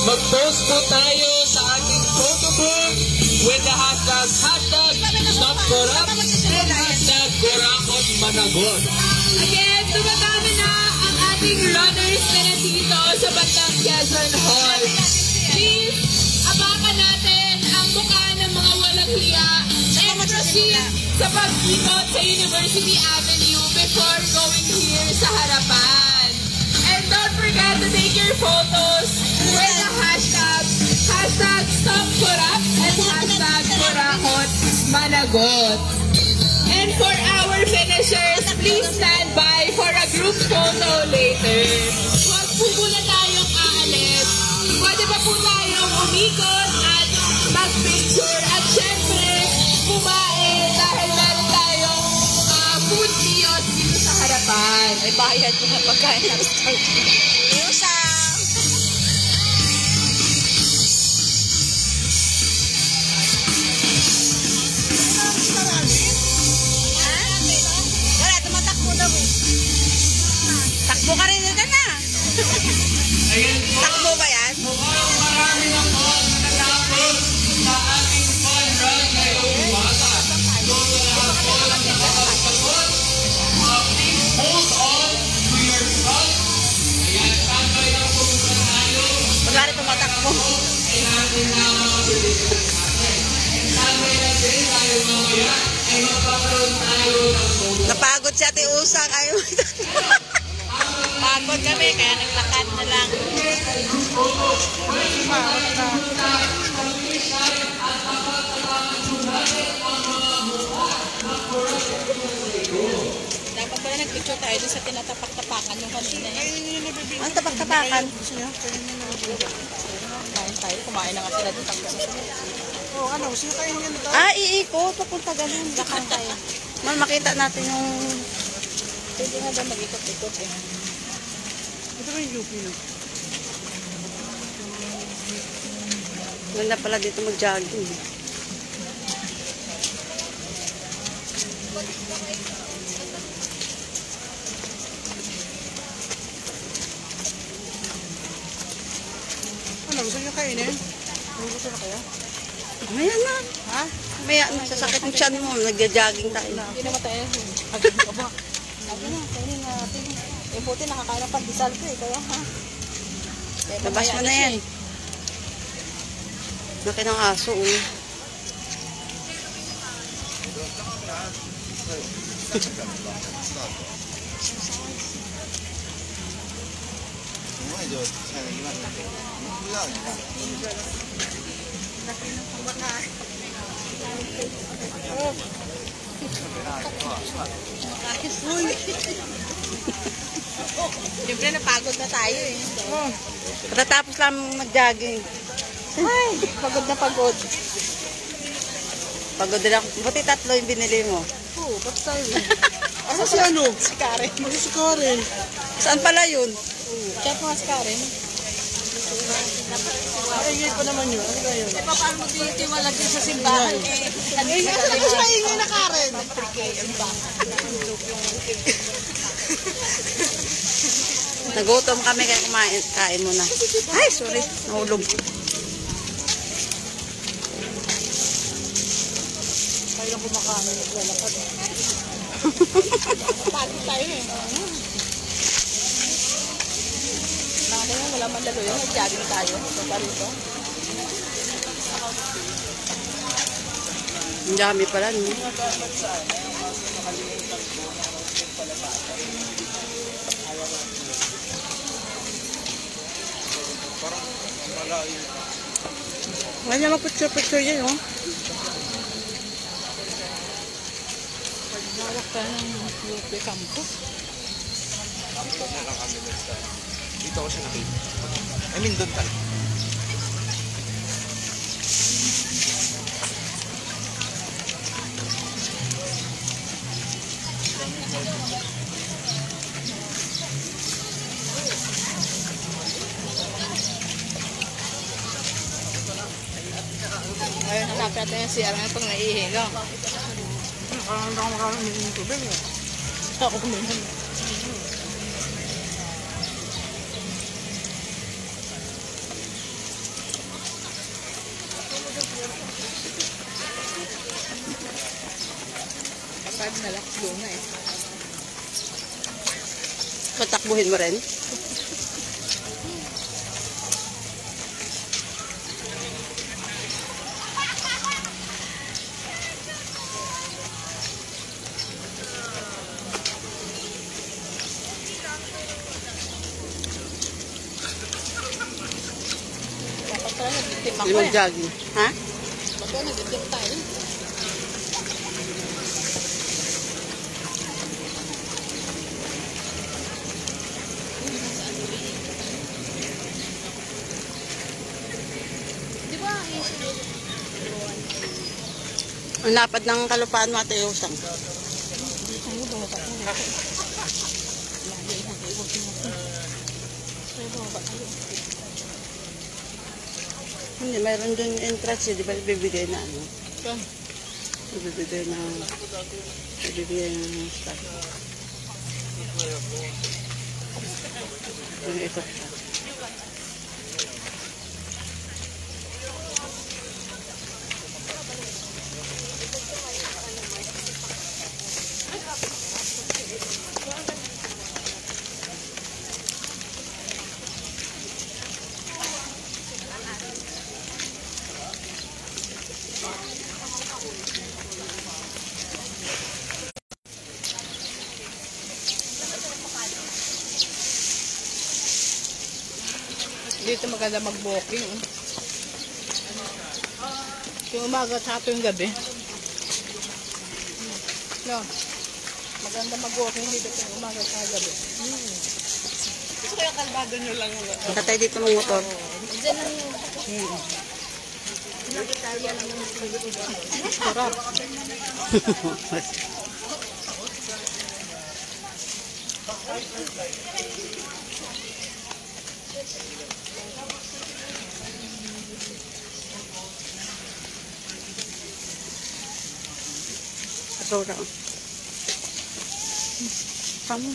Mag-post po tayo sa ating photo booth with the hashtag Stop Corrupt and hashtag Gorakot Managot. Again, dumadami na ang ating runners na nandito sa Bandang Quezon Hall. Please, abakan natin ang mukha ng mga walang hiya and proceed sa pag-ikot sa University Avenue before going here sa harapan. And don't forget to take your photos with the hashtag Stop Corrupt and hashtag Gorakot Managot. And for our finishers, please stand by for a group photo later. Huwag po muna tayong aalis. Pwede pa po tayong umikot at mag-picture. At syempre, kumain dahil meron tayong food kiosk dito sa harapan. May bayad mo na pagkain ng start. Usang! Wala, tumatakbo daw eh. Takbo ka rin ka na. Takbo ba yan? Mukhang marami na po ang natapos sa ating fun run ngayong umaga. Kung lahat po ang nakakapagod, please hold on to your trust. Ayan, tambay lang po muna tayo. Wala rin tumatakbo. Kailangan na mga pilihan natin. Tambay lang din tayo mamaya ay magkakaroon tayo ng photo. Napagod si Ate Usang. Ayaw. Pagod kami, kaya naglakad na lang. Dapat pala nag-picture tayo sa tinatapak-tapakan yung kanina. Ang tapak-tapakan? Kain tayo, kumain na nga sila dito. Oh, ano? Sino kayo nga nito? Iikot. Papunta ganun. Lakad tayo. Makita natin yung... Pwede nga ba mag-ikot-ikot eh. Ito ba yung UP na? Ganda pala dito mag-jogging. Ano? Gusto nyo kainin? Gusto na kaya? Maya na. Ha? Maya na. Sasakit yung tiyan mo. Nag-jogging tayo. Hindi naman tayo. Agad ka ba? Ako na, kainin natin. Eh, puti nakakain ng pandesal ko eh, kaya ha. Labas mo na yan. Laki ng aso. Siyempre, napagod na tayo eh. Pagkatapos lang mag-jogging. Ay, pagod na pagod. Pagod din ako. Buti 3 yung binili mo. Oo, ba't tayo? Asa si ano? Si Karen. Masa si Karen? Saan pala yun? Chat mo nga si Karen. Maingay pa naman yun. Ano kaya yun? E, paano mo tinitiwalag din sa simbahan eh? Asa na gusto maingay na Karen? Nagutom kami kaya kumain. Kain muna. Ay, sorry. Nahulog. Kaya lang kumakain. Naglalakad. Pagod tayo eh. Bakit nga wala man lalo yun? Nag-jogging tayo. Punta rito. Ang dami pala. No? Ngayon niya mag-picture-picture yan, oh. Pagmawak ka ng UP campus. Dito ako siya nakita. I mean, doon talaga. Ay, hanap natin yung CR ngayon pag naihiga. Parang hindi ako makakain ng tubig eh. Ako kuminom. Kapag nalaklo na eh. Patakbuhin mo rin? Dapat tayo nagtitip ako Hindi eh. mag-jogging. Ha? Dapat nagtitip tayo. Di ba? Ang lapad ng kalupaan mo, Ate Usang. Hindi, mayroon dun entrance, di ba bibigay na ano? Saan? Bibigay ng stuff. Yung ikot pa. Dito maganda mag-walking. Yung umaga at yung gabi. No. Maganda mag-walking dito yung umaga at gabi. Gusto ko yung kalbado nyo lang. Katay dito ng motor. Diyan lang yung... Sarap. Soda. Tama.